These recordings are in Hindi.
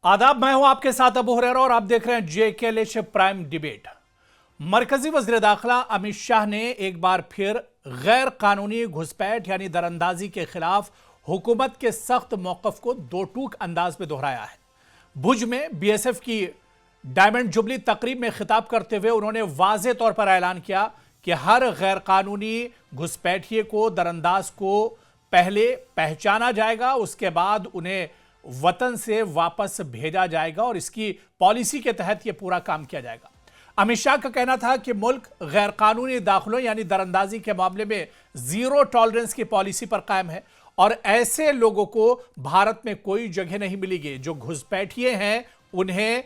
आदाब, मैं हूं आपके साथ अबू हुरैरा और आप देख रहे हैं जेकेएलएच प्राइम डिबेट। मरकजी वज़ीर दाखिला अमित शाह ने एक बार फिर गैर कानूनी घुसपैठ यानी दरअंदाजी के खिलाफ हुकूमत के सख्त मौक़िफ़ को दो टूक अंदाज में दोहराया है। भुज में बीएसएफ की डायमंड जुबली तकरीब में खिताब करते हुए उन्होंने वाज़े तौर पर ऐलान किया कि हर गैर कानूनी घुसपैठिए को, दरअंदाज को पहले पहचाना जाएगा, उसके बाद उन्हें वतन से वापस भेजा जाएगा और इसकी पॉलिसी के तहत यह पूरा काम किया जाएगा। अमित शाह का कहना था कि मुल्क गैर कानूनी दाखिलों यानी दरअंदाजी के मामले में जीरो टॉलरेंस की पॉलिसी पर कायम है और ऐसे लोगों को भारत में कोई जगह नहीं मिलेगी। जो घुसपैठिए हैं उन्हें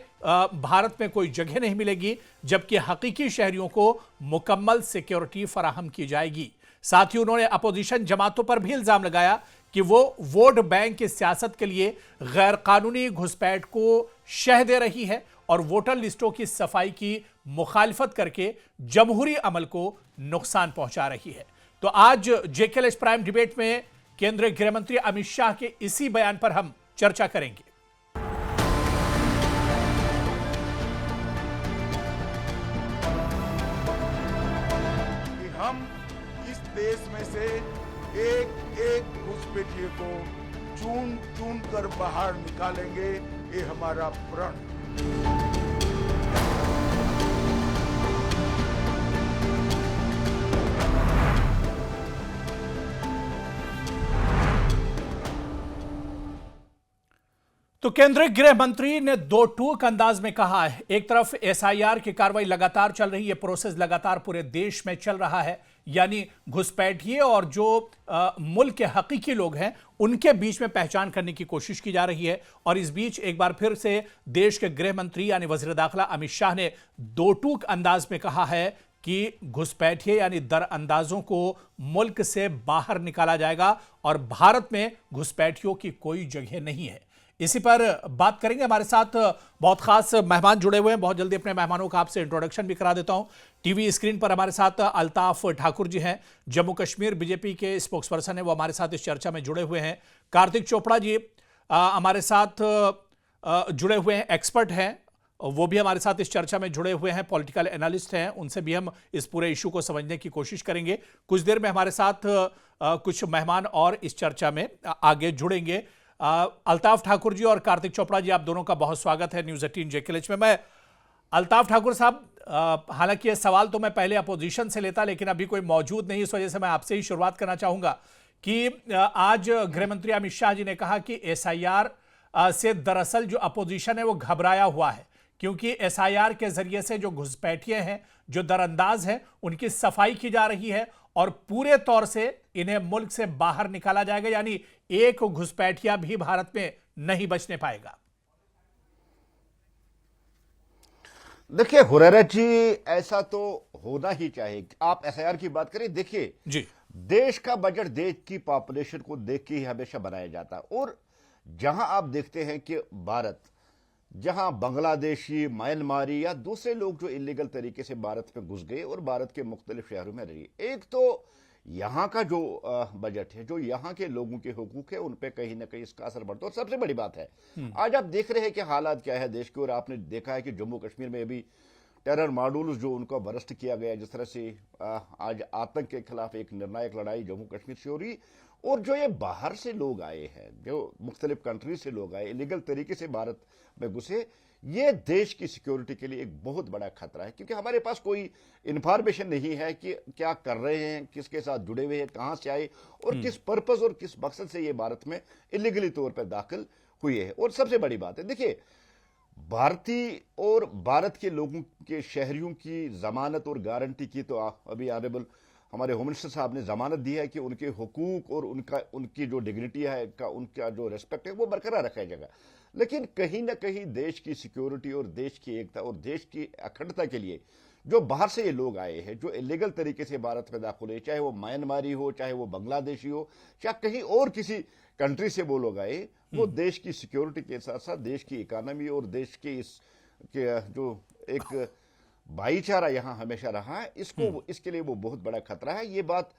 भारत में कोई जगह नहीं मिलेगी, जबकि हकीकी शहरियों को मुकम्मल सिक्योरिटी फराहम की जाएगी। साथ ही उन्होंने अपोजिशन जमातों पर भी इल्जाम लगाया कि वो वोट बैंक की सियासत के लिए गैर कानूनी घुसपैठ को शह दे रही है और वोटर लिस्टों की सफाई की मुखालिफत करके जमहूरी अमल को नुकसान पहुंचा रही है। तो आज जेकेएलएच प्राइम डिबेट में केंद्रीय गृह मंत्री अमित शाह के इसी बयान पर हम चर्चा करेंगे। कि हम इस देश में से एक एक घुसपैठिए को चुन चुन कर बाहर निकालेंगे, ये हमारा प्रण। तो केंद्रीय गृह मंत्री ने दो टूक अंदाज में कहा है, एक तरफ एसआईआर की कार्रवाई लगातार चल रही है, प्रोसेस लगातार पूरे देश में चल रहा है, यानी घुसपैठिए और जो मुल्क के हकीकी लोग हैं उनके बीच में पहचान करने की कोशिश की जा रही है। और इस बीच एक बार फिर से देश के गृह मंत्री यानी वज़ीर दाखिला अमित शाह ने दो टूक अंदाज में कहा है कि घुसपैठिए यानी दरअंदाजों को मुल्क से बाहर निकाला जाएगा और भारत में घुसपैठियों की कोई जगह नहीं है। इसी पर बात करेंगे। हमारे साथ बहुत खास मेहमान जुड़े हुए हैं। बहुत जल्दी अपने मेहमानों का आपसे इंट्रोडक्शन भी करा देता हूं। टीवी स्क्रीन पर हमारे साथ अल्ताफ ठाकुर जी हैं, जम्मू कश्मीर बीजेपी के स्पोक्स पर्सन है, वो हमारे साथ इस चर्चा में जुड़े हुए हैं। कार्तिक चोपड़ा जी हमारे साथ जुड़े हुए हैं, एक्सपर्ट हैं, वो भी हमारे साथ इस चर्चा में जुड़े हुए हैं, पॉलिटिकल एनालिस्ट हैं, उनसे भी हम इस पूरे इशू को समझने की कोशिश करेंगे। कुछ देर में हमारे साथ कुछ मेहमान और इस चर्चा में आगे जुड़ेंगे। अल्ताफ ठाकुर जी और कार्तिक चोपड़ा जी, आप दोनों का बहुत स्वागत है न्यूज़ 18 जेकेएलएच में। मैं अल्ताफ ठाकुर साहब, हालांकि ये सवाल तो मैं पहले अपोजिशन से लेता, लेकिन अभी कोई मौजूद नहीं, इस वजह से मैं आपसे ही शुरुआत करना चाहूंगा कि आज गृह मंत्री अमित शाह जी ने कहा कि एसआईआर से दरअसल जो अपोजिशन है वो घबराया हुआ है, क्योंकि एसआईआर के जरिए से जो घुसपैठिए हैं, जो दरअंदाज हैं, उनकी सफाई की जा रही है और पूरे तौर से इन्हें मुल्क से बाहर निकाला जाएगा, यानी एक घुसपैठिया भी भारत में नहीं बचने पाएगा। देखिए हुरैरा जी, ऐसा तो होना ही चाहिए। आप एसआईआर की बात करें, देखिए जी, देश का बजट देश की पॉपुलेशन को देख के ही हमेशा बनाया जाता है। और जहां आप देखते हैं कि भारत, जहां बांग्लादेशी, म्यांमारी या दूसरे लोग जो इलीगल तरीके से भारत में घुस गए और भारत के मुख्तलिफ शहरों में रहे, एक तो यहाँ का जो बजट है, जो यहाँ के लोगों के हुकूक है, उन पे कहीं ना कहीं इसका असर पड़ता है। और सबसे बड़ी बात है, आज आप देख रहे हैं कि हालात क्या है देश के, और आपने देखा है कि जम्मू कश्मीर में भी टेरर मॉड्यूल जो उनको बरस्ट किया गया, जिस तरह से आज आतंक के खिलाफ एक निर्णायक लड़ाई जम्मू कश्मीर से हो रही, और जो ये बाहर से लोग आए हैं, जो मुख्तलिफ कंट्री से लोग आए, इलीगल तरीके से भारत में घुसे, ये देश की सिक्योरिटी के लिए एक बहुत बड़ा खतरा है, क्योंकि हमारे पास कोई इंफॉर्मेशन नहीं है कि क्या कर रहे हैं, किसके साथ जुड़े हुए हैं, कहां से आए और किस पर्पज और किस मकसद से ये भारत में इलीगली तौर पर दाखिल हुए हैं। और सबसे बड़ी बात है, देखिए भारतीय और भारत के लोगों के शहरियों की जमानत और गारंटी की तो अभी ऑनरेबल हमारे होम मिनिस्टर साहब ने जमानत दी है कि उनके हुकूक और उनकी जो डिग्निटी है, उनका जो रेस्पेक्ट है वो बरकरार रखा जाएगा। लेकिन कहीं ना कहीं देश की सिक्योरिटी और देश की एकता और देश की अखंडता के लिए जो बाहर से ये लोग आए हैं, जो इलीगल तरीके से भारत में दाखिल हुए, चाहे वो म्यांमारी हो, चाहे वो बांग्लादेशी हो, चाहे कहीं और किसी कंट्री से वो लोग आए, वो देश की सिक्योरिटी के साथ साथ देश की इकोनॉमी और देश की जो एक भाईचारा यहां हमेशा रहा है, इसके लिए वो बहुत बड़ा खतरा है। ये बात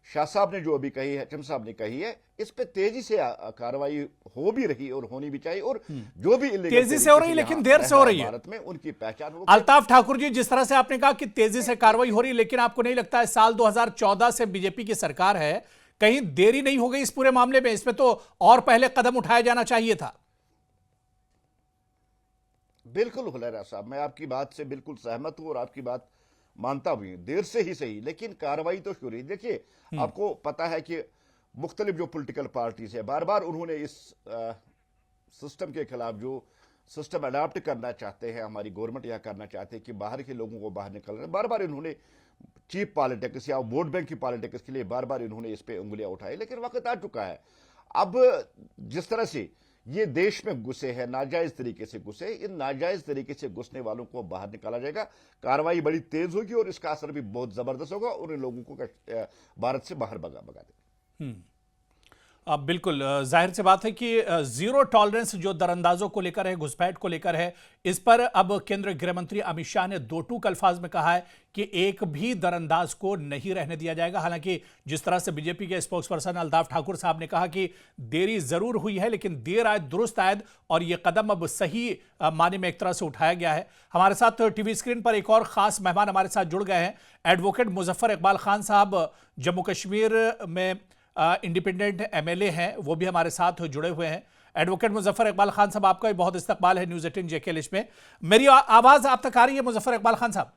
शाह साहब ने जो अभी कही है, चम साहब ने कही है, इस पे तेजी से कार्रवाई हो भी रही और होनी भी चाहिए। और जो भी इल्लीगल तेजी से हो रही, लेकिन देर से हो रही है भारत में, उनकी पहचान हो। अल्ताफ ठाकुर जी, जिस तरह से आपने कहा कि तेजी से कार्रवाई हो रही है, लेकिन आपको नहीं लगता है साल 2014 से बीजेपी की सरकार है, कहीं देरी नहीं हो गई इस पूरे मामले में? इसमें तो और पहले कदम उठाया जाना चाहिए था। बिल्कुल हुलैरा साहब, मैं आपकी बात से बिल्कुल सहमत हूं और आपकी बात मानता भी हूं। देर से ही सही, लेकिन कार्रवाई तो शुरू हुई। देखिए, आपको पता है कि मुख्तलिफ जो पॉलिटिकल पार्टीज है, बार बार उन्होंने इस सिस्टम के खिलाफ, जो सिस्टम अडॉप्ट करना चाहते हैं, हमारी गवर्नमेंट यह करना चाहते हैं कि बाहर के लोगों को बाहर निकलना, बार बार इन्होंने चीप पॉलिटिक्स या वोट बैंक की पॉलिटिक्स के लिए बार बार इन्होंने इस पे उंगलियां उठाई। लेकिन वक्त आ चुका है अब, जिस तरह से ये देश में घुसे हैं, नाजायज तरीके से घुसे, इन नाजायज तरीके से घुसने वालों को बाहर निकाला जाएगा। कार्रवाई बड़ी तेज होगी और इसका असर भी बहुत जबरदस्त होगा और इन लोगों को भारत से बाहर भगा देगा। अब बिल्कुल जाहिर सी बात है कि जीरो टॉलरेंस जो दरअंदाजों को लेकर है, घुसपैठ को लेकर है, इस पर अब केंद्रीय गृह मंत्री अमित शाह ने दो टूक अल्फाज में कहा है कि एक भी दरअंदाज को नहीं रहने दिया जाएगा। हालांकि जिस तरह से बीजेपी के स्पोक्स पर्सन अल्ताफ ठाकुर साहब ने कहा कि देरी जरूर हुई है, लेकिन देर आयद दुरुस्त आयद, और यह कदम अब सही माने में एक तरह से उठाया गया है। हमारे साथ टीवी स्क्रीन पर एक और खास मेहमान हमारे साथ जुड़ गए हैं, एडवोकेट मुजफ्फर इकबाल खान साहब, जम्मू कश्मीर में इंडिपेंडेंट एमएलए हैं, वो भी हमारे साथ जुड़े हुए हैं। एडवोकेट मुजफ्फर इकबाल खान साहब, आपका भी बहुत इस्तकबाल है न्यूज़ 18 जेके लिस्ट में। मेरी आवाज आप तक आ रही है मुजफ्फर इकबाल खान साहब?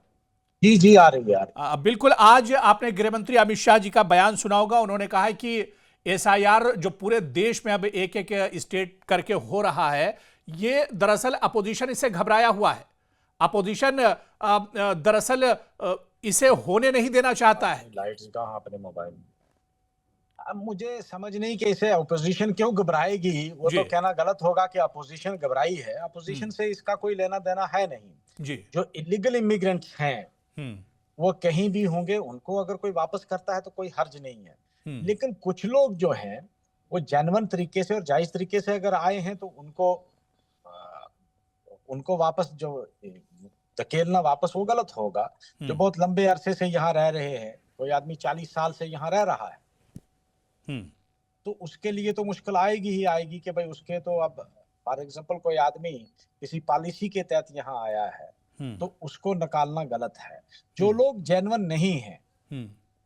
जी जी, आ रही है। बिल्कुल। आज आपने गृह मंत्री अमित शाह जी का बयान सुना होगा। उन्होंने कहा है कि एसआईआर जो पूरे देश में अब एक एक स्टेट करके हो रहा है, ये दरअसल अपोजिशन इससे घबराया हुआ है। अपोजिशन दरअसल इसे होने नहीं देना चाहता है। लाइट्स कहाँ अपने मोबाइल? अब मुझे समझ नहीं कि इसे अपोजिशन क्यों घबराएगी। वो तो कहना गलत होगा कि अपोजिशन घबराई है। अपोजिशन से इसका कोई लेना देना है नहीं जी। जो इलीगल इमिग्रेंट्स हैं वो कहीं भी होंगे, उनको अगर कोई वापस करता है तो कोई हर्ज नहीं है। लेकिन कुछ लोग जो हैं वो जेन्युइन तरीके से और जायज तरीके से अगर आए हैं तो उनको वापस जो धकेलना वापस वो गलत होगा। जो बहुत लंबे अरसे से यहाँ रह रहे हैं, कोई आदमी 40 साल से यहाँ रह रहा है, तो उसके लिए तो मुश्किल आएगी ही आएगी कि भाई उसके तो अब फॉर एग्जांपल कोई आदमी किसी पॉलिसी के तहत यहाँ आया है तो उसको निकालना गलत है। जो लोग जेन्युइन नहीं हैं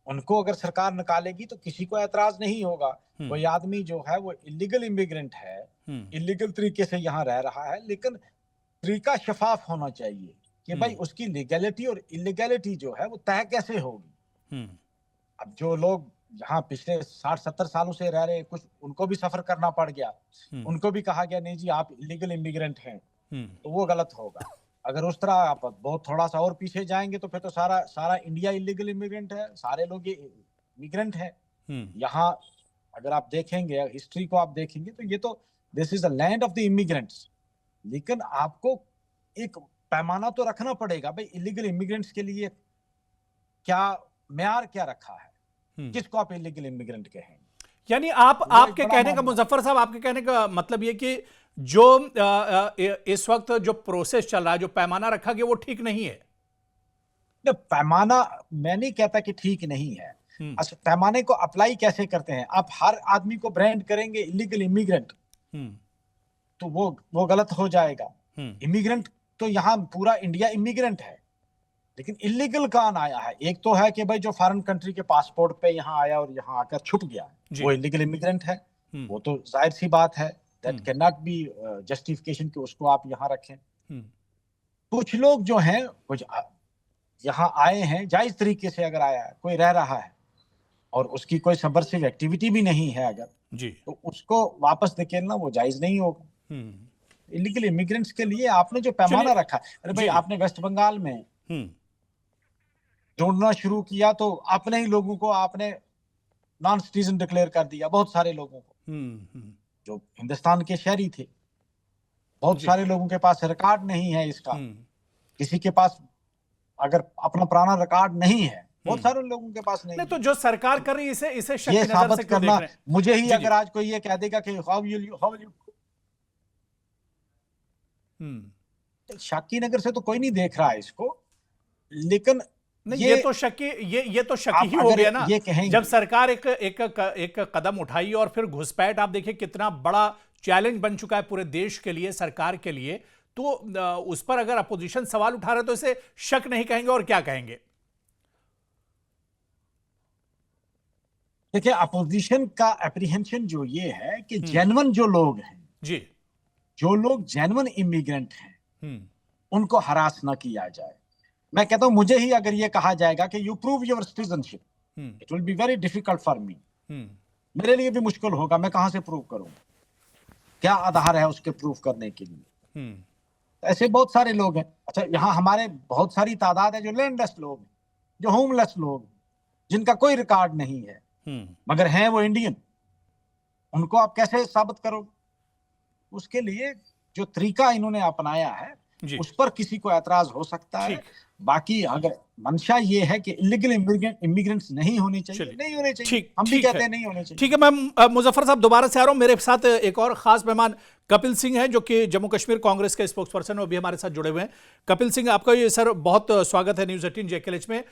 उनको अगर सरकार निकालेगी तो किसी को एतराज नहीं होगा। कोई आदमी जो है वो इलीगल इमिग्रेंट है, इलीगल तरीके से यहाँ रह रहा है, लेकिन तरीका शफाफ होना चाहिए कि भाई उसकी लीगैलिटी और इलीगैलिटी जो है वो तय कैसे होगी। अब जो लोग यहाँ पिछले 60-70 सालों से रह रहे, कुछ उनको भी सफर करना पड़ गया, उनको भी कहा गया नहीं जी आप इलीगल इमिग्रेंट हैं, तो वो गलत होगा। अगर उस तरह आप बहुत थोड़ा सा और पीछे जाएंगे तो फिर तो सारा इंडिया इलीगल इमिग्रेंट है, सारे लोग ये इमिग्रेंट है। यहाँ अगर आप देखेंगे हिस्ट्री को, आप देखेंगे तो ये तो this is the land of the immigrants. लेकिन आपको एक पैमाना तो रखना पड़ेगा भाई इलीगल इमिग्रेंट्स के लिए क्या म्यार क्या रखा है, किसको आप इलीगल इमिग्रेंट कहेंगे। यानी आपके कहने का, मुजफ्फर साहब, आपके कहने का मतलब ये कि जो इस वक्त जो प्रोसेस चल रहा है, जो पैमाना रखा गया, वो ठीक नहीं है। पैमाना मैं नहीं कहता कि ठीक नहीं है। अच्छा, पैमाने को अप्लाई कैसे करते हैं? आप हर आदमी को ब्रांड करेंगे इलीगल इमिग्रेंट तो वो गलत हो जाएगा। इमिग्रेंट तो यहाँ पूरा इंडिया इमिग्रेंट है, लेकिन इलीगल कौन आया है? एक तो है कि भाई जो फॉरेन कंट्री के पासपोर्ट पे यहाँ आया और यहाँ आकर छुप गया, वो इलीगल इमिग्रेंट है। वो तो जाहिर सी बात है, that can not be justification कि उसको आप यहाँ रखें। कुछ लोग जो हैं वो यहाँ आए हैं जायज तरीके से, अगर आया है, कोई रह रहा है और उसकी कोई सबवर्सिव एक्टिविटी भी नहीं है अगर जी, तो उसको वापस धकेलना वो जायज नहीं होगा। इलीगल इमिग्रेंट्स के लिए आपने जो पैमाना रखा, अरे भाई आपने वेस्ट बंगाल में ढूंढना शुरू किया तो अपने ही लोगों को आपने नॉन सिटीजन डिक्लेयर कर दिया, बहुत सारे लोगों को जो हिंदुस्तान के शहरी थे। बहुत सारे लोगों के पास रिकॉर्ड नहीं है इसका, किसी के पास अगर अपना पुराना रिकॉर्ड नहीं है, बहुत सारे लोगों के पास नहीं। तो जो सरकार कर रही है इसे शक ये की नजर साबित से क्यों करना, देख रहे हैं? मुझे ही अगर आज कोई ये कह देगा कि हाउ विल यू शाकीन नगर से तो कोई नहीं देख रहा है इसको, लेकिन नहीं, ये तो शक ही हो गया ना। जब सरकार एक कदम उठाई और फिर घुसपैठ, आप देखिए कितना बड़ा चैलेंज बन चुका है पूरे देश के लिए, सरकार के लिए, तो उस पर अगर अपोजिशन सवाल उठा रहे तो इसे शक नहीं कहेंगे और क्या कहेंगे? देखिए, अपोजिशन का एप्रीहेंशन जो ये है कि जेन्युइन जो लोग हैं जी, जो लोग जेन्युइन इमिग्रेंट हैं, उनको हरास ना किया जाए। मैं कहता हूं, मुझे ही अगर ये कहा जाएगा कि you prove your citizenship, it will be very difficult for me. मेरे लिए भी मुश्किल होगा, मैं कहां से प्रूव करूं, क्या आधार है उसके प्रूफ करने के लिए। ऐसे बहुत सारे लोग हैं। अच्छा, यहाँ हमारे बहुत सारी तादाद है जो लैंडलेस लोग हैं, जो होमलेस लोग हैं, जिनका कोई रिकॉर्ड नहीं है, मगर हैं वो इंडियन। उनको आप कैसे साबित करोगे? उसके लिए जो तरीका इन्होंने अपनाया है उस पर किसी को ऐतराज हो सकता है। बाकी अगर मंशा ये है कि इलीगल इमिग्रेंट्स नहीं होने चाहिए, नहीं होने चाहिए, हम भी कहते हैं नहीं होने चाहिए। ठीक है, मैं मुजफ्फर साहब दोबारा से आ रहा हूं। मेरे साथ एक और खास मेहमान कपिल सिंह हैं, जो कि जम्मू कश्मीर कांग्रेस के स्पोक्स पर्सन, वो भी हमारे साथ जुड़े हुए हैं। कपिल सिंह, आपका ये सर बहुत स्वागत है न्यूज 18 जेकेएलएच में।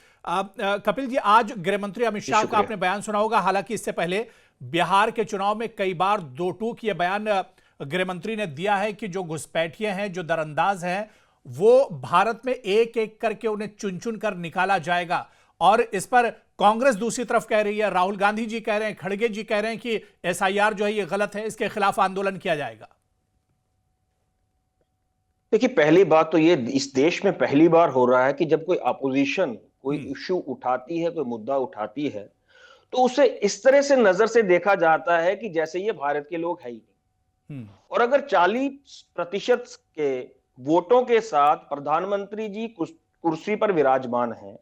कपिल जी, आज गृह मंत्री अमित शाह का आपने बयान सुना होगा। हालांकि इससे पहले बिहार के चुनाव में कई बार दो टूक ये बयान गृह मंत्री ने दिया है कि जो घुसपैठिए हैं, जो दरअंदाज हैं, वो भारत में एक एक करके उन्हें चुन चुन कर निकाला जाएगा। और इस पर कांग्रेस दूसरी तरफ कह रही है, राहुल गांधी जी कह रहे हैं, खड़गे जी कह रहे हैं कि एसआईआर जो है ये गलत है, इसके खिलाफ आंदोलन किया जाएगा। देखिए, पहली बात तो ये इस देश में पहली बार हो रहा है कि जब कोई अपोजिशन कोई इश्यू उठाती है, कोई मुद्दा उठाती है, तो उसे इस तरह से नजर से देखा जाता है कि जैसे ये भारत के लोग है ही नहीं। और अगर 40% के वोटों के साथ प्रधानमंत्री जी कुर्सी पर विराजमान हैं,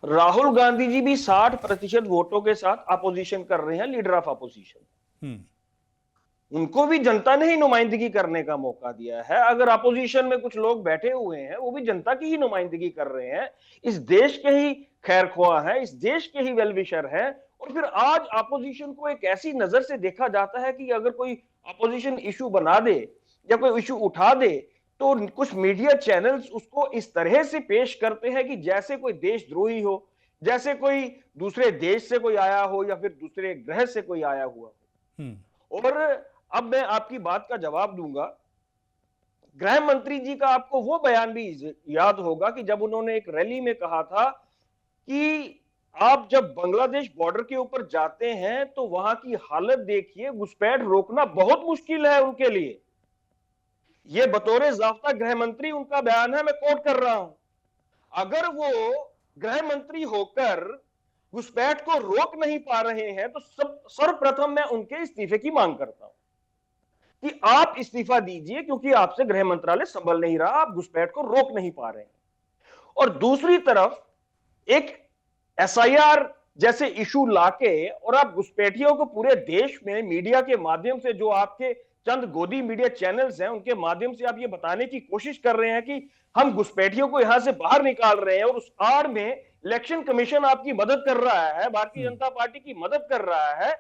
राहुल गांधी जी भी 60% वोटों के साथ अपोजिशन कर रहे हैं, लीडर ऑफ अपोजिशन, उनको भी जनता ने ही नुमाइंदगी करने का मौका दिया है। अगर अपोजिशन में कुछ लोग बैठे हुए हैं, वो भी जनता की ही नुमाइंदगी कर रहे हैं, इस देश के ही खैरख्वाह हैं, इस देश के ही वेलविशर हैं। और फिर आज अपोजिशन को एक ऐसी नजर से देखा जाता है कि अगर कोई अपोजिशन इशू बना दे या कोई इशू उठा दे, तो कुछ मीडिया चैनल्स उसको इस तरह से पेश करते हैं कि जैसे कोई देशद्रोही हो, जैसे कोई दूसरे देश से कोई आया हो या फिर दूसरे ग्रह से कोई आया हुआ हो। और अब मैं आपकी बात का जवाब दूंगा। गृह मंत्री जी का आपको वो बयान भी याद होगा कि जब उन्होंने एक रैली में कहा था कि आप जब बांग्लादेश बॉर्डर के ऊपर जाते हैं तो वहां की हालत देखिए, घुसपैठ रोकना बहुत मुश्किल है उनके लिए। ये बतौर ज़ाब्ता गृह मंत्री उनका बयान है, मैं कोट कर रहा हूं। अगर वो गृह मंत्री होकर घुसपैठ को रोक नहीं पा रहे हैं तो सर्वप्रथम मैं उनके इस्तीफे की मांग करता हूं कि आप इस्तीफा दीजिए, क्योंकि आपसे गृह मंत्रालय संभल नहीं रहा, आप घुसपैठ को रोक नहीं पा रहे हैं। और दूसरी तरफ एक एसआईआर जैसे इशू लाके और आप घुसपैठियों को पूरे देश में मीडिया के माध्यम से, जो आपके चंद गोदी मीडिया चैनल्स हैं, उनके माध्यम से आप ये बताने की कोशिश कर रहे हैं कि हम घुसपैठियों को यहां से बाहर निकाल रहे हैं, और उस आड़ में इलेक्शन कमीशन आपकी मदद कर रहा है, भारतीय जनता पार्टी की मदद कर रहा है।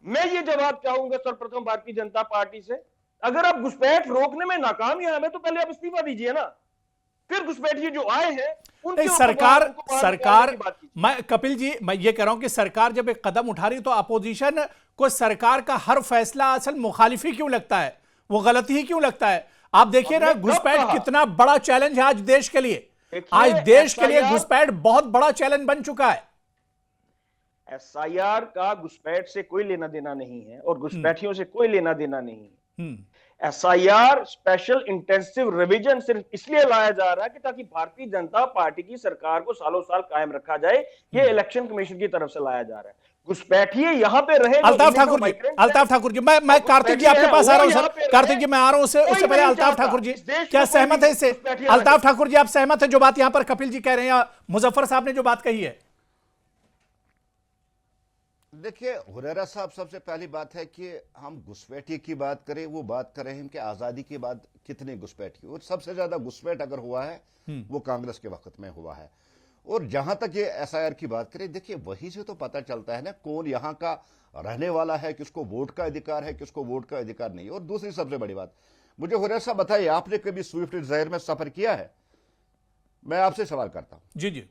मैं ये जवाब चाहूंगा सर्वप्रथम भारतीय जनता पार्टी से, अगर आप घुसपैठ रोकने में नाकाम हैं तो पहले आप इस्तीफा दीजिए ना, फिर घुसपैठिए जो आए हैं नहीं, सरकार मैं कपिल जी, मैं ये कह रहा हूं कि सरकार जब एक कदम उठा रही तो अपोजिशन को सरकार का हर फैसला असल मुखालिफी क्यों लगता है, वो गलती ही क्यों लगता है? आप देखिए ना, घुसपैठ कितना बड़ा चैलेंज है आज देश के लिए। आज देश के लिए घुसपैठ बहुत बड़ा चैलेंज बन चुका है। एसआईआर का घुसपैठ से कोई लेना देना नहीं है और घुसपैठियों से कोई लेना देना नहीं है। एसआईआर स्पेशल इंटेंसिव रिवीजन सिर्फ इसलिए लाया जा रहा है कि ताकि भारतीय जनता पार्टी की सरकार को सालों साल कायम रखा जाए, ये इलेक्शन कमीशन की तरफ से लाया जा रहा है। घुसपैठिए यहां पे रहे। अल्ताफ ठाकुर जी, मैं कार्तिक जी आपके पास आ रहा हूं सर। कार्तिक जी मैं आ रहा हूं, उससे पहले अल्ताफ ठाकुर जी क्या सहमत है इससे? अल्ताफ ठाकुर जी, आप सहमत है जो बात यहां पर कपिल जी कह रहे हैं या मुजफ्फर साहब ने जो बात कही है? देखिए हुरैरा साहब, सबसे पहली बात है कि हम घुसपैठी की बात करें, वो बात कर रहे हैं कि आजादी के बाद कितने घुसपैठ हुए, और सबसे ज्यादा घुसपैठ अगर हुआ है वो कांग्रेस के वक्त में हुआ है। और जहां तक ये एसआईआर की बात करें, देखिए वहीं से तो पता चलता है ना कौन यहाँ का रहने वाला है, किसको वोट का अधिकार है, किसको वोट का अधिकार नहीं। और दूसरी सबसे बड़ी बात, मुझे हुरैरा साहब बताइए, आपने कभी स्विफ्ट डिजायर में सफर किया है? मैं आपसे सवाल करता हूं। जी जी।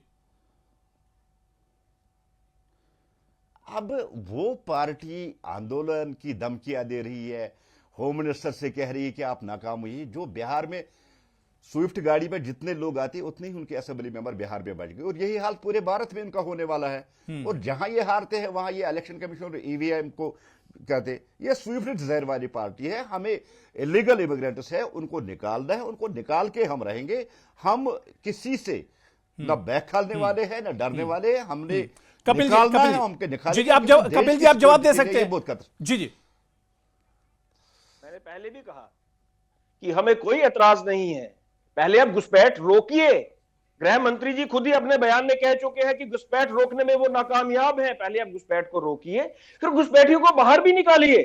अब वो पार्टी आंदोलन की धमकियां दे रही है, होम मिनिस्टर से कह रही है कि आप नाकाम हुई। जो बिहार में स्विफ्ट गाड़ी में जितने लोग आते उतने ही उनके असेंबली मेंबर बिहार में बच गए, और यही हाल पूरे भारत में उनका होने वाला है। और जहां ये हारते हैं वहां ये इलेक्शन कमीशन और ईवीएम को कहते हैं ये स्विफ्ट डिजायर वाली पार्टी है, हमें इलीगल इमिग्रेंट्स है उनको निकालना है, उनको निकाल के हम रहेंगे। हम किसी से न बैखालने वाले हैं न डरने वाले हैं। हमने कपिल निकालना है, जी, हमके निकालेंगे। जी, आप कपिल जी आप जवाब दे सकते हैं। जी जी, मैंने पहले भी कहा कि हमें कोई एतराज नहीं है, पहले आप घुसपैठ रोकिए। गृह मंत्री जी खुद ही अपने बयान में कह चुके हैं कि घुसपैठ रोकने में वो नाकामयाब हैं। पहले आप घुसपैठ को रोकिए, फिर घुसपैठियों को बाहर भी निकालिए।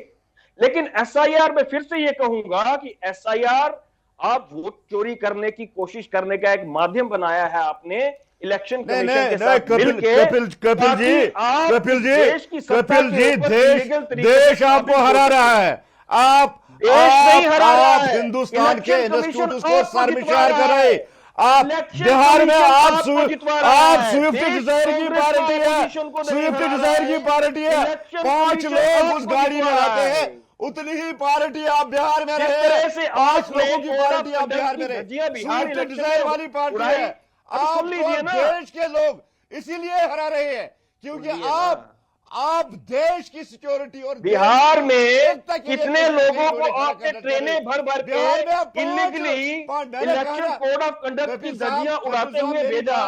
लेकिन एसआईआर में फिर से ये कहूंगा कि एसआईआर आप वोट चोरी करने की कोशिश करने का एक माध्यम बनाया है आपने इलेक्शन कमीशन के साथ मिलकर। देश आपको हरा रहा है। आप हिंदुस्तान के इंस्टीट्यूट को शर्मसार कर रहे। आप बिहार में आप स्विफ्ट डिजायर की पार्टी है, स्विफ्ट डिजायर की पार्टी है। 5 लोग उस गाड़ी में आते हैं, उतनी ही पार्टी आप बिहार में रहे। 5 लोगों की पार्टी आप बिहार में रहे, स्विफ्ट डिजायर वाली पार्टी है। आप देश के लोग इसीलिए हरा रहे हैं क्योंकि आप देश की सिक्योरिटी और बिहार में कितने लोगों को आपने ट्रेनें भर भर के illegally election code of conduct की धज्जियां उड़ाते हुए भेजा।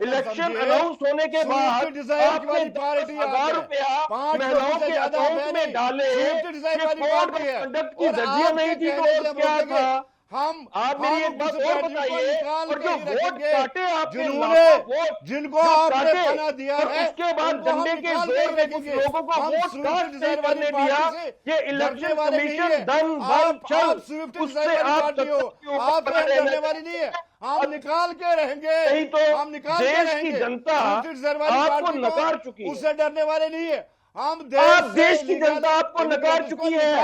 इलेक्शन अनाउंस होने के बाद आपने 10,000 रुपया महिलाओं के अकाउंट में डाले। कोड ऑफ कंडक्ट की धज्जियां नहीं थी तो क्या था? आप मेरी एक बात और बताइए, और जो वोट काटे आपने, जिनको आपने बना दिया है, इसके बाद डंडे के जोर में कुछ लोगों को वोट कास्ट नहीं करने दिया। ये इलेक्शन कमीशन धन बल चल, उससे आप रहने वाली नहीं है। हम निकाल के रहेंगे, नहीं तो हम निकाल के देश की जनता आपको नकार चुकी है। उससे डरने वाले नहीं है। आप देश की जनता आपको नकार चुकी है।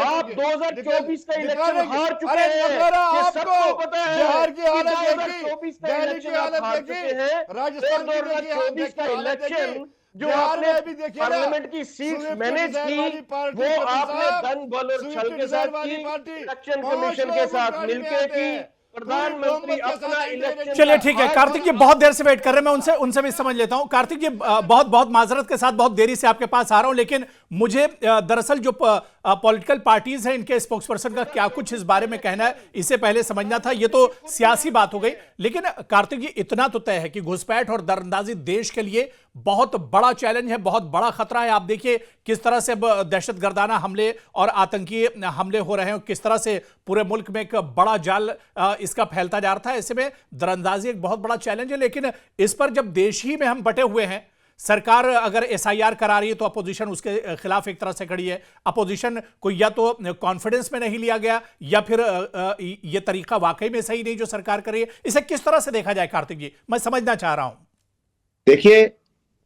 आप 2024 का इलेक्शन हार चुके हैं। ये सबको पता है। बिहार की हालत 2024 का इलेक्शन आप हार चुके हैं। राजस्थान 2024 का इलेक्शन जो आपने पार्लियामेंट की सीट मैनेज की, वो आपने धन बल और छल के साथ की, इलेक्शन कमीशन के साथ मिलकर की। प्रधानमंत्री अपना इलेक्शन। चलिए ठीक है कार्तिक जी, बहुत देर से वेट कर रहे हैं, मैं उनसे भी समझ लेता हूं। कार्तिक जी बहुत माजरत के साथ बहुत देरी से आपके पास आ रहा हूं, लेकिन मुझे दरअसल जो पॉलिटिकल पार्टीज हैं इनके स्पोक्सपर्सन का क्या कुछ इस बारे में कहना है इससे पहले समझना था। ये तो सियासी बात हो गई, लेकिन कार्तिक जी इतना तो तय है कि घुसपैठ और दरअंदाजी देश के लिए बहुत बड़ा चैलेंज है, बहुत बड़ा खतरा है। आप देखिए किस तरह से दहशतगर्दाना हमले और आतंकी हमले हो रहे हैं, किस तरह से पूरे मुल्क में एक बड़ा जाल इसका फैलता जा रहा था। ऐसे में दरअंदाजी एक बहुत बड़ा चैलेंज है, लेकिन इस पर जब देश ही में हम बटे हुए हैं, सरकार अगर एसआईआर करा रही है तो अपोजिशन उसके खिलाफ एक तरह से खड़ी है। अपोजिशन को या तो कॉन्फिडेंस में नहीं लिया गया या फिर ये तरीका वाकई में सही नहीं जो सरकार कर रही है। इसे किस तरह से देखा जाए कार्तिक जी, मैं समझना चाह रहा हूं। देखिए,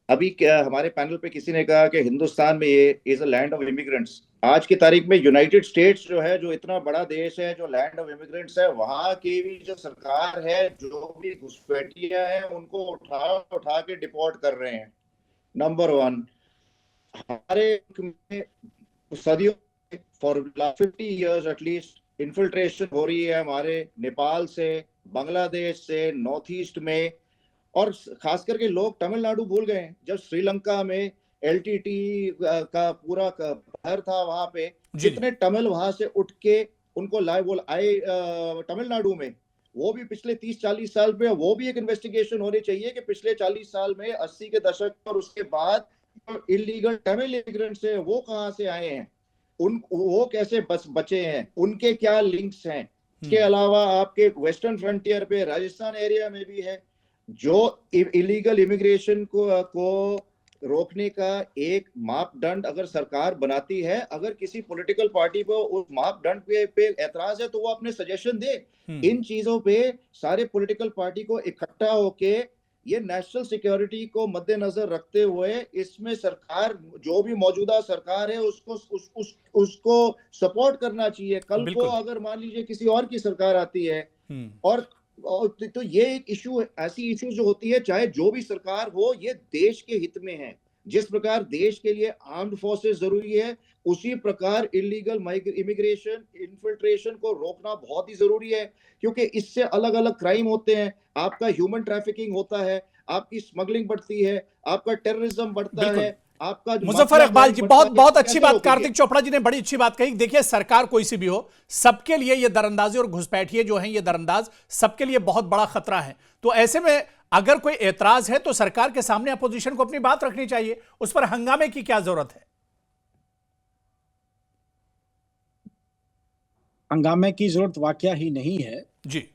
अभी क्या हमारे पैनल पे किसी ने कहा कि हिंदुस्तान में ये is a land of immigrants. आज की तारीख में यूनाइटेड स्टेट्स जो है, जो इतना बड़ा देश है, जो लैंड ऑफ इमिग्रेंट्स है, वहां की भी जो सरकार है, जो भी घुसपैठियां हैं उनको उठा के डिपोर्ट कर रहे हैं। नंबर 1, हमारे सदियों फॉर 50 इयर्स एटलीस्ट इन्फिल्ट्रेशन हो रही है हमारे नेपाल से, बांग्लादेश से, नॉर्थ ईस्ट में, और खास करके लोग तमिलनाडु भूल गए हैं। जब श्रीलंका में एलटीटी का पूरा घर था, वहां पे जितने तमिल वहां से उठ के उनको आए तमिलनाडु में, वो भी पिछले 30-40 साल में, वो भी एक इन्वेस्टिगेशन होनी चाहिए कि पिछले 40 साल में 80 के दशक और उसके बाद इलीगल तमिल इमिग्रेंट्स है वो कहां से आए हैं, वो कैसे बचे हैं, उनके क्या लिंक्स हैं। इसके अलावा आपके वेस्टर्न फ्रंटियर पे राजस्थान एरिया में भी है, जो इलीगल इमिग्रेशन को रोकने का एक मापदंड अगर सरकार बनाती है, अगर किसी पॉलिटिकल पार्टी को उस मापदंड पे एतराज है तो वो अपने सजेशन दे। इन चीजों पे सारे पॉलिटिकल पार्टी को इकट्ठा होके ये नेशनल सिक्योरिटी को मद्देनजर रखते हुए इसमें सरकार, जो भी मौजूदा सरकार है, उसको सपोर्ट करना चाहिए। कल को अगर मान लीजिए किसी और की सरकार आती है और तो ये एक इशू, ऐसी इशू जो होती है, चाहे जो भी सरकार हो, ये देश के हित में है। जिस प्रकार देश के लिए आर्म्ड फोर्सेस जरूरी है, उसी प्रकार इलीगल इमिग्रेशन इन्फिल्ट्रेशन को रोकना बहुत ही जरूरी है, क्योंकि इससे अलग अलग क्राइम होते हैं। आपका ह्यूमन ट्रैफिकिंग होता है, आपकी स्मगलिंग बढ़ती है, आपका टेररिज्म बढ़ता है, आपका मुजफ्फर इकबाल जी, बहुत बहुत अच्छी बात कार्तिक चोपड़ा जी ने बड़ी अच्छी बात कही। देखिए, सरकार कोई सी भी हो, सबके लिए ये दरअंदाजी और घुसपैठिए जो हैं, ये दरअंदाज सबके लिए बहुत बड़ा खतरा है। तो ऐसे में अगर कोई एतराज है तो सरकार के सामने अपोजिशन को अपनी बात रखनी चाहिए, उस पर हंगामे की क्या जरूरत है? हंगामे की जरूरत वाकया ही नहीं है जी,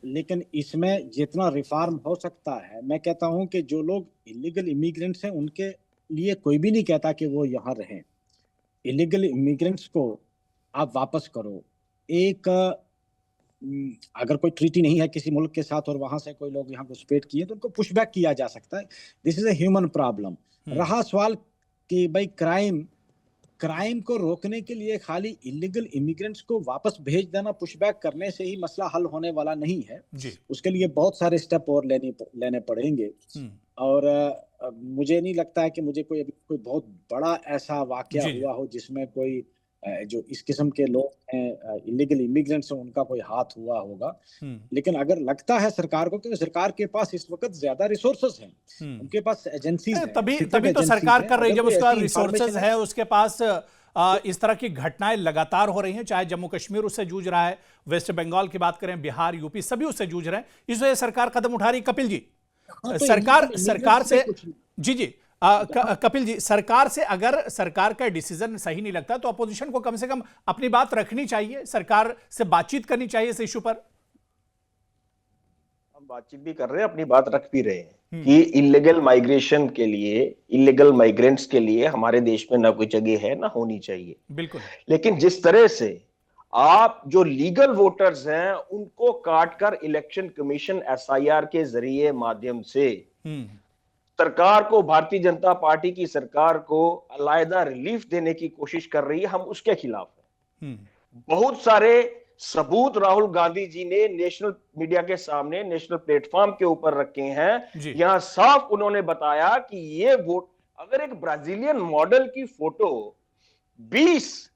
लेकिन इसमें जितना रिफॉर्म हो सकता है, मैं कहता हूं कि जो लोग इलीगल इमिग्रेंट्स हैं उनके लिए कोई भी नहीं कहता कि वो यहाँ रहें। इलीगल इमिग्रेंट्स को आप वापस करो। एक अगर कोई ट्रीटी नहीं है किसी मुल्क के साथ और वहां से कोई लोग यहाँ घुसपैठ किए तो उनको पुशबैक किया जा सकता है। This is a human problem. रहा सवाल कि भाई क्राइम को रोकने के लिए खाली इलीगल इमिग्रेंट्स को वापस भेज देना, पुशबैक करने से ही मसला हल होने वाला नहीं है जी। उसके लिए बहुत सारे स्टेप और लेने पड़ेंगे। और मुझे नहीं लगता है कि मुझे कोई बहुत बड़ा ऐसा वाकया हुआ हो जिसमें कोई जो इस किस्म के लोग हैं इलीगल इमिग्रेंट्स हैं उनका कोई हाथ हुआ होगा। लेकिन अगर लगता है सरकार को कि सरकार के पास इस वक्त ज्यादा रिसोर्सेज हैं, उनके पास एजेंसीज हैं, तभी तो सरकार कर रही है, जब उसका रिसोर्सेज है, उसके पास इस तरह की घटनाएं लगातार हो रही हैं। चाहे जम्मू कश्मीर उससे जूझ रहा है, वेस्ट बंगाल की बात करें, बिहार, यूपी, सभी उससे जूझ रहे हैं। इस वजह से सरकार कदम उठा रही। कपिल जी, सरकार से जी कपिल जी, सरकार से अगर सरकार का डिसीजन सही नहीं लगता तो अपोजिशन को कम से कम अपनी बात रखनी चाहिए, सरकार से बातचीत करनी चाहिए इस इशू पर। हम बातचीत भी कर रहे हैं, अपनी बात रख भी रहे हैं कि इलीगल माइग्रेशन के लिए, इलीगल माइग्रेंट्स के लिए हमारे देश में ना कोई जगह है, ना होनी चाहिए। बिल्कुल। लेकिन जिस तरह से आप जो लीगल वोटर्स हैं उनको काटकर इलेक्शन कमीशन एसआईआर के जरिए माध्यम से सरकार को, भारतीय जनता पार्टी की सरकार को अलग रिलीफ देने की कोशिश कर रही है, हम उसके खिलाफ हैं। बहुत सारे सबूत राहुल गांधी जी ने नेशनल मीडिया के सामने, नेशनल प्लेटफॉर्म के ऊपर रखे हैं। यहां साफ उन्होंने बताया कि ये वोट, अगर एक ब्राजीलियन मॉडल की फोटो 20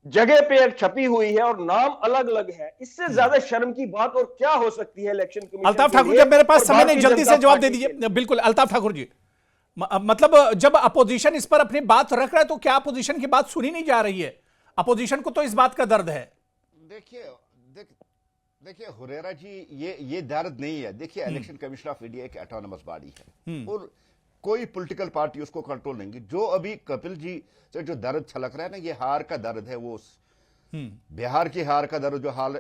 जगह पे एक छपी हुई है और नाम अलग अलग है, इससे ज्यादा शर्म की बात और क्या हो सकती है इलेक्शन कमीशन? अल्ताफ ठाकुर, जब मेरे पास समय नहीं, जल्दी से जवाब दे दीजिए। बिल्कुल अल्ताफ ठाकुर जी, मतलब जब अपोजिशन इस पर अपनी बात रख रहा है तो क्या अपोजिशन की बात सुनी नहीं जा रही है? अपोजिशन को तो इस बात का दर्द है। देखिए हुरेरा जी, ये दर्द नहीं है। देखिए, इलेक्शन कमीशन ऑफ इंडिया एक ऑटोनमस बॉडी है और कोई पॉलिटिकल पार्टी उसको कंट्रोल नहीं। जो अभी कपिल जी से जो दर्द छलक रहा है ना, ये हार का दर्द है। वो बिहार की हार का दर्द, जो हाल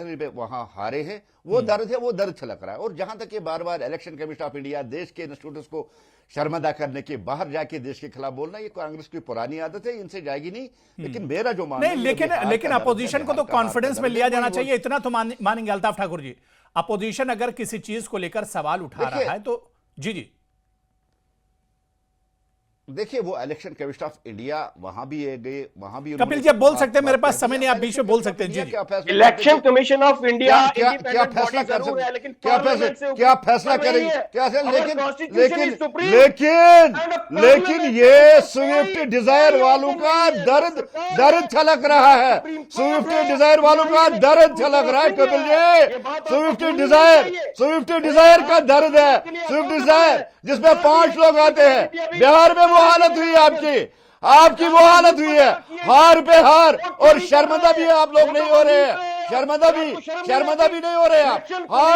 में वहां हारे हैं, वो दर्द है, वो दर्द छलक रहा है। और जहां तक ये बार बार इलेक्शन कमीशन ऑफ इंडिया देश के इंस्टीट्यूट्स को शर्मिंदा करने के, बाहर जाके देश के खिलाफ बोलना, ये कांग्रेस की पुरानी आदत है, इनसे जाएगी नहीं। लेकिन मेरा जो मानना है, लेकिन अपोजिशन को तो कॉन्फिडेंस में लिया जाना चाहिए, इतना तो मानेंगे अल्ताफ ठाकुर जी। अपोजिशन अगर किसी चीज को लेकर सवाल उठा रहा है तो जी देखिए, वो इलेक्शन कमीशन ऑफ इंडिया वहां भी गए, वहां भी कपिल जी आप बोल सकते हैं, मेरे पास समय नहीं, आप बीच में बोल सकते हैं। जी, इलेक्शन कमीशन ऑफ इंडिया क्या फैसला कर सकते हैं? क्या फैसला करेंगे? लेकिन ये स्विफ्ट डिजायर वालों का दर्द छलक रहा है। स्विफ्ट डिजायर वालों का दर्द छलक रहा है कपिल जी। स्विफ्ट डिजायर का दर्द है। स्विफ्ट डिजायर जिसमें 5 लोग आते हैं। बिहार में वो हालत हुई है, आपकी वो हालत हुई है। हार पे हार, और शर्मिंदा भी आप लोग नहीं हो रहे हैं। शर्मिंदा भी नहीं हो रहे आप।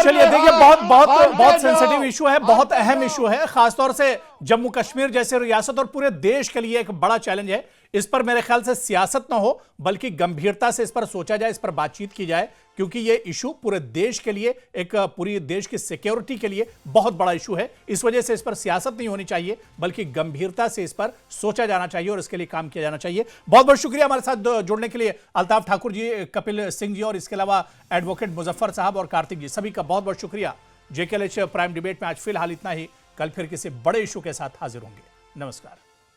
चलिए देखिए, बहुत सेंसिटिव इशू है, बहुत अहम इशू है, खासतौर से जम्मू कश्मीर जैसे रियासत और पूरे देश के लिए एक बड़ा चैलेंज है। इस पर मेरे ख्याल से सियासत ना हो, बल्कि गंभीरता से इस पर सोचा जाए, इस पर बातचीत की जाए, क्योंकि यह इशू पूरे देश के लिए, एक पूरी देश की सिक्योरिटी के लिए बहुत बड़ा इशू है। इस वजह से इस पर सियासत नहीं होनी चाहिए, बल्कि गंभीरता से इस पर सोचा जाना चाहिए और इसके लिए काम किया जाना चाहिए। बहुत बहुत शुक्रिया हमारे साथ जुड़ने के लिए अल्ताफ ठाकुर जी, कपिल सिंह जी और इसके अलावा एडवोकेट मुजफ्फर साहब और कार्तिक जी, सभी का बहुत बहुत शुक्रिया। JKLH प्राइम डिबेट में आज फिलहाल इतना ही। कल फिर किसी बड़े इशू के साथ हाजिर होंगे। नमस्कार।